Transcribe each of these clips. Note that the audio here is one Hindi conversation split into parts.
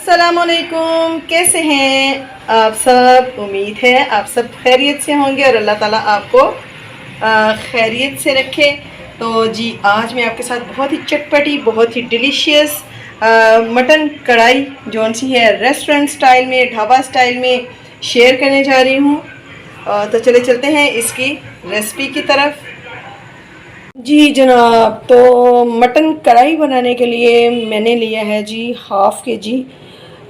अस्सलामुअलैकुम, कैसे हैं आप सब। उम्मीद है आप सब खैरियत से होंगे और अल्लाह ताला आपको खैरियत से रखे। तो जी आज मैं आपके साथ बहुत ही चटपटी, बहुत ही डिलीशियस मटन कढ़ाई जौन सी है रेस्टोरेंट स्टाइल में, ढाबा स्टाइल में शेयर करने जा रही हूँ। तो चले चलते हैं इसकी रेसिपी की तरफ। जी जनाब, तो मटन कढ़ाई बनाने के लिए मैंने लिया है जी 1/2 kg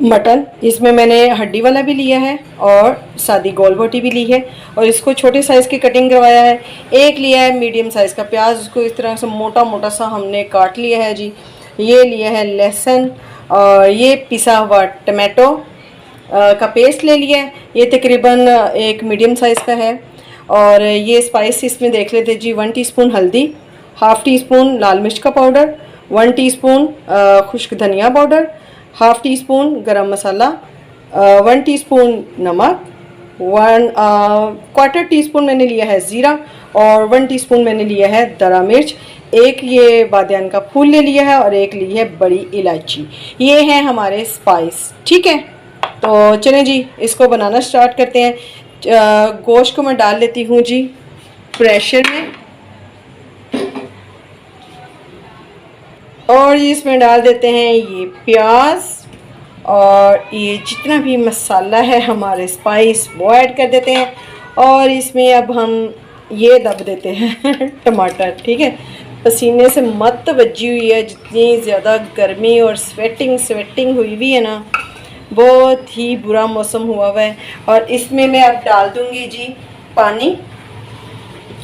मटन। इसमें मैंने हड्डी वाला भी लिया है और सादी गोल बोटी भी ली है और इसको छोटे साइज़ की कटिंग करवाया है। एक लिया है मीडियम साइज़ का प्याज, उसको इस तरह से मोटा मोटा सा हमने काट लिया है जी। ये लिया है लहसुन और ये पिसा हुआ टमाटो का पेस्ट ले लिया है। ये तकरीबन एक मीडियम साइज़ का है। और ये स्पाइस इसमें देख लेते जी। 1 टीस्पून हल्दी, 1/2 टीस्पून लाल मिर्च का पाउडर, 1 टीस्पून खुश्क धनिया पाउडर, 1/2 टीस्पून गरम मसाला, 1 टीस्पून नमक, 1/4 टीस्पून मैंने लिया है ज़ीरा और 1 टीस्पून मैंने लिया है दरा मिर्च। एक ये बादियान का फूल ले लिया है और एक ली है बड़ी इलायची। ये हैं हमारे स्पाइस, ठीक है। तो चलें जी इसको बनाना स्टार्ट करते हैं। गोश्त को मैं डाल लेती हूँ जी प्रेशर में और इसमें डाल देते हैं ये प्याज और ये जितना भी मसाला है हमारे स्पाइस वो ऐड कर देते हैं। और इसमें अब हम ये दब देते हैं टमाटर, ठीक है। पसीने से मत वजी हुई है, जितनी ज़्यादा गर्मी और स्वेटिंग हुई हुई है ना, बहुत ही बुरा मौसम हुआ हुआ है। और इसमें मैं अब डाल दूंगी जी पानी,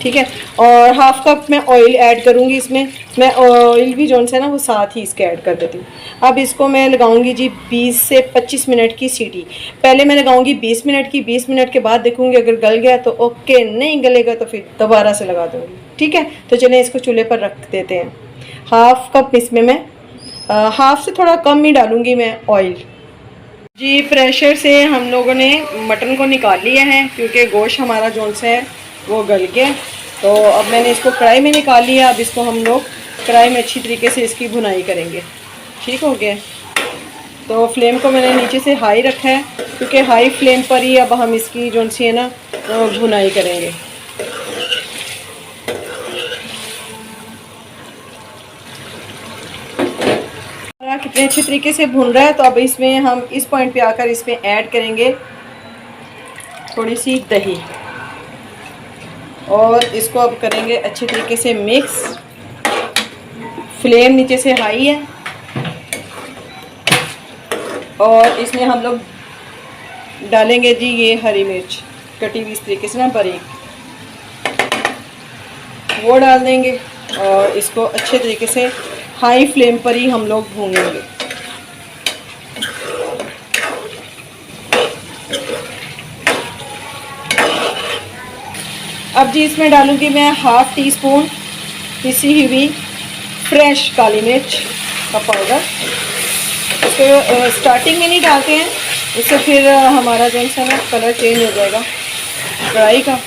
ठीक है। और 1/2 कप मैं ऑयल ऐड करूंगी इसमें। मैं ऑयल भी जौन सा ना वो साथ ही इसके ऐड कर देती हूँ। अब इसको मैं लगाऊंगी जी 20 से 25 मिनट की सीटी। पहले मैं लगाऊंगी 20 मिनट की, 20 मिनट के बाद देखूंगी अगर गल गया तो ओके, नहीं गलेगा तो फिर दोबारा से लगा दूंगी, ठीक है। तो चलें इसको चूल्हे पर रख देते हैं। 1/2 कप इसमें मैं 1/2 से थोड़ा कम ही डालूँगी मैं ऑयल जी। प्रेशर से हम लोगों ने मटन को निकाल लिया है क्योंकि गोश्त हमारा जौन सा है वो गल गया। तो अब मैंने इसको कढ़ाई में निकाल लिया। अब इसको हम लोग कढ़ाई में अच्छी तरीके से इसकी भुनाई करेंगे, ठीक हो गया। तो फ्लेम को मैंने नीचे से हाई रखा है क्योंकि हाई फ्लेम पर ही अब हम इसकी जौन सी है ना भुनाई करेंगे। कितने अच्छे तरीके से भुन रहा है। तो अब इसमें हम इस पॉइंट पे आकर इसमें ऐड करेंगे थोड़ी सी दही और इसको अब करेंगे अच्छे तरीके से मिक्स। फ्लेम नीचे से हाई है और इसमें हम लोग डालेंगे जी ये हरी मिर्च कटी हुई इस तरीके से ना बारीक, वो डाल देंगे और इसको अच्छे तरीके से हाई फ्लेम पर ही हम लोग भूनेंगे। अब जी इसमें डालूंगी मैं 1/2 टीस्पून पिसी हुई फ्रेश काली मिर्च का पाउडर। इसको स्टार्टिंग में नहीं डालते हैं, इससे फिर हमारा जो है ना कलर चेंज हो जाएगा कढ़ाई का।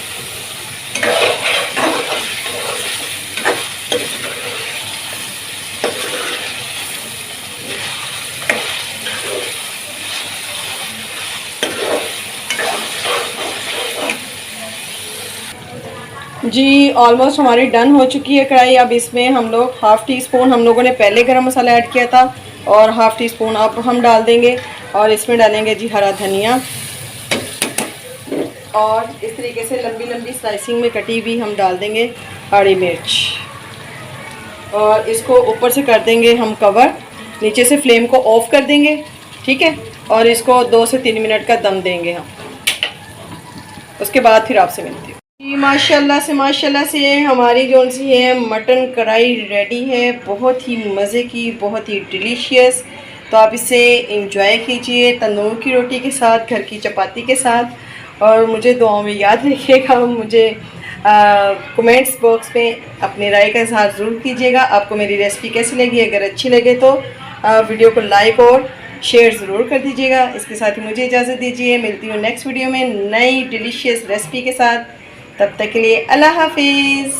जी ऑलमोस्ट हमारी डन हो चुकी है कढ़ाई। अब इसमें हम लोग 1/2 टीस्पून हम लोगों ने पहले गरम मसाला ऐड किया था और 1/2 टीस्पून अब हम डाल देंगे। और इसमें डालेंगे जी हरा धनिया और इस तरीके से लंबी लंबी स्लाइसिंग में कटी हुई हम डाल देंगे हरी मिर्च और इसको ऊपर से कर देंगे हम कवर। नीचे से फ्लेम को ऑफ कर देंगे, ठीक है। और इसको 2 से 3 मिनट का दम देंगे हम। उसके बाद फिर आपसे मिलती हूँ। माशाल्लाह से हमारी जो सी है मटन कढ़ाई रेडी है, बहुत ही मज़े की, बहुत ही डिलीशियस। तो आप इसे एंजॉय कीजिए तंदूर की रोटी के साथ, घर की चपाती के साथ। और मुझे दुआओं में याद रखिएगा। मुझे कमेंट्स बॉक्स में अपनी राय का इजहार ज़रूर कीजिएगा। आपको मेरी रेसिपी कैसी लगी, अगर अच्छी लगे तो वीडियो को लाइक और शेयर ज़रूर कर दीजिएगा। इसके साथ ही मुझे इजाज़त दीजिए। मिलती हूँ नेक्स्ट वीडियो में नई डिलीशियस रेसिपी के साथ। तब तक के लिए अल्लाह हाफिज़।